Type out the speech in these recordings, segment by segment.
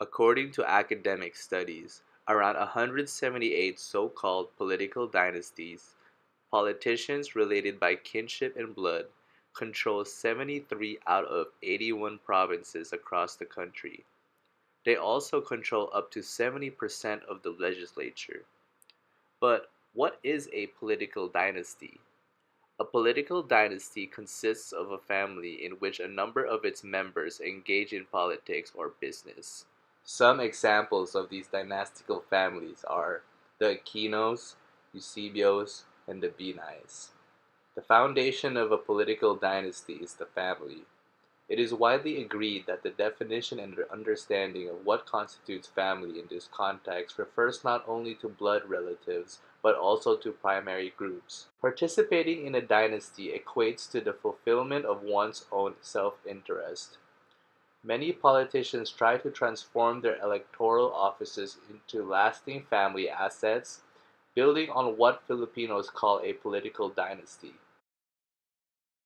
According to academic studies, around 178 so-called political dynasties, politicians related by kinship and blood, control 73 out of 81 provinces across the country. They also control up to 70% of the legislature. But what is a political dynasty? A political dynasty consists of a family in which a number of its members engage in politics or business. Some examples of these dynastical families are the Aquinos, Eusebios, and the Binais. The foundation of a political dynasty is the family. It is widely agreed that the definition and understanding of what constitutes family in this context refers not only to blood relatives, but also to primary groups. Participating in a dynasty equates to the fulfillment of one's own self-interest. Many politicians try to transform their electoral offices into lasting family assets, building on what Filipinos call a political dynasty.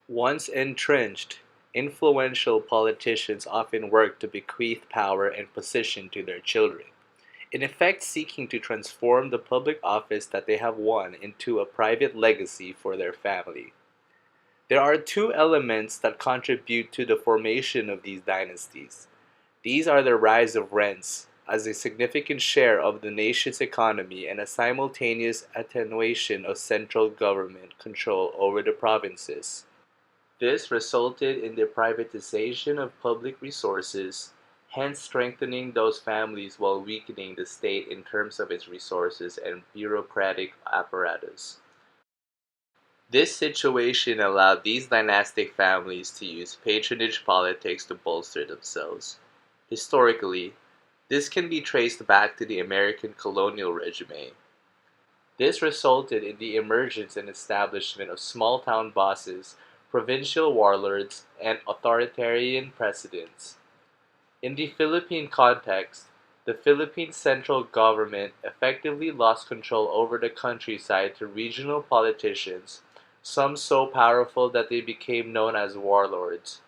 Once entrenched, influential politicians often work to bequeath power and position to their children, in effect seeking to transform the public office that they have won into a private legacy for their family. There are two elements that contribute to the formation of these dynasties. These are the rise of rents as a significant share of the nation's economy and a simultaneous attenuation of central government control over the provinces. This resulted in the privatization of public resources, hence strengthening those families while weakening the state in terms of its resources and bureaucratic apparatus. This situation allowed these dynastic families to use patronage politics to bolster themselves. Historically, this can be traced back to the American colonial regime. This resulted in the emergence and establishment of small-town bosses, provincial warlords, and authoritarian presidents. In the Philippine context, the Philippine central government effectively lost control over the countryside to regional politicians, some so powerful that they became known as warlords.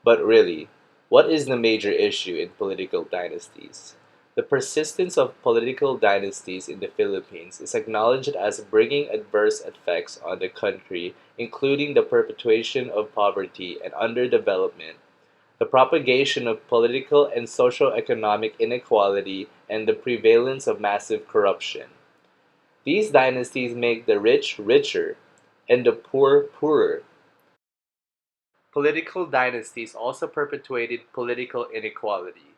But really, what is the major issue in political dynasties? The persistence of political dynasties in the Philippines is acknowledged as bringing adverse effects on the country, including the perpetuation of poverty and underdevelopment, the propagation of political and socio-economic inequality, and the prevalence of massive corruption. These dynasties make the rich richer and the poor poorer. Political dynasties also perpetuated political inequality,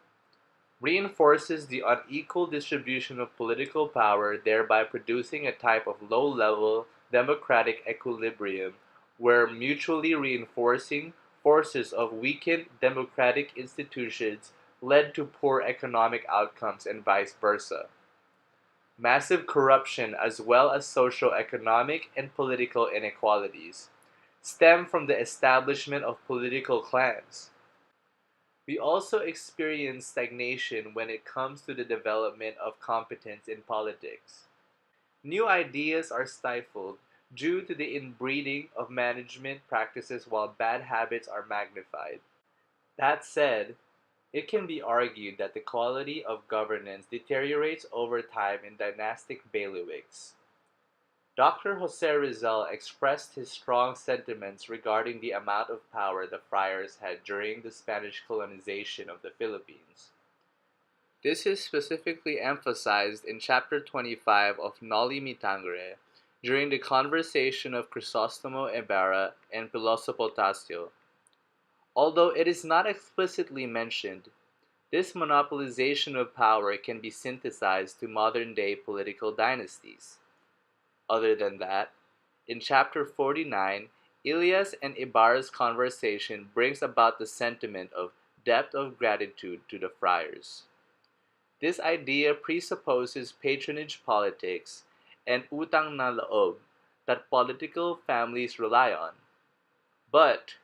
reinforces the unequal distribution of political power, thereby producing a type of low-level democratic equilibrium where mutually reinforcing forces of weakened democratic institutions led to poor economic outcomes and vice versa. Massive corruption as well as socio-economic and political inequalities stem from the establishment of political clans. We also experience stagnation when it comes to the development of competence in politics. New ideas are stifled due to the inbreeding of management practices while bad habits are magnified. That said, it can be argued that the quality of governance deteriorates over time in dynastic bailiwicks. Dr. Jose Rizal expressed his strong sentiments regarding the amount of power the friars had during the Spanish colonization of the Philippines. This is specifically emphasized in chapter 25 of Noli Me Tangere during the conversation of Crisostomo Ibarra and Piloso Potasio. Although it is not explicitly mentioned, this monopolization of power can be synthesized to modern-day political dynasties. Other than that, in chapter 49, Ilias and Ibarra's conversation brings about the sentiment of debt of gratitude to the friars. This idea presupposes patronage politics and utang na loob that political families rely on. But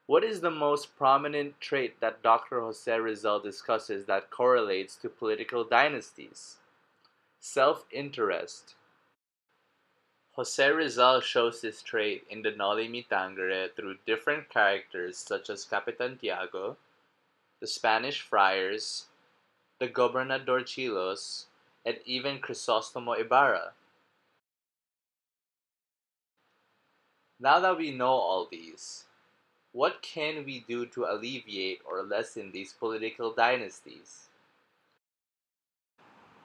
what is the most prominent trait that Dr. Jose Rizal discusses that correlates to political dynasties? Self-interest. Jose Rizal shows this trait in the Noli Me Tangere through different characters such as Capitan Tiago, the Spanish friars, the gobernadorcillos, and even Crisostomo Ibarra. Now that we know all these, what can we do to alleviate or lessen these political dynasties?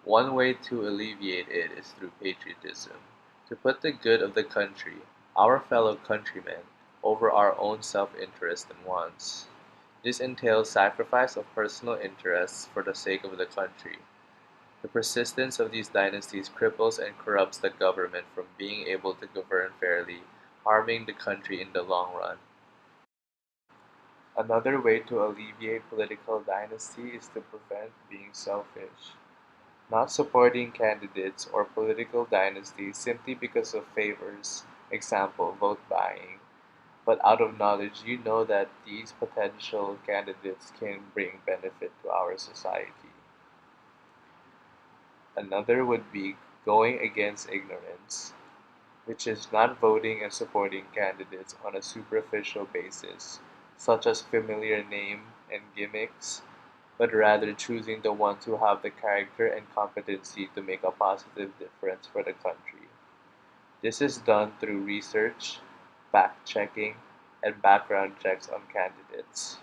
One way to alleviate it is through patriotism, to put the good of the country, our fellow countrymen, over our own self-interest and wants. This entails sacrifice of personal interests for the sake of the country. The persistence of these dynasties cripples and corrupts the government from being able to govern fairly, harming the country in the long run. Another way to alleviate political dynasty is to prevent being selfish. Not supporting candidates or political dynasties simply because of favors, example, vote buying, but out of knowledge you know that these potential candidates can bring benefit to our society. Another would be going against ignorance, which is not voting and supporting candidates on a superficial basis, such as familiar name and gimmicks, but rather choosing the ones who have the character and competency to make a positive difference for the country. This is done through research, fact checking, and background checks on candidates.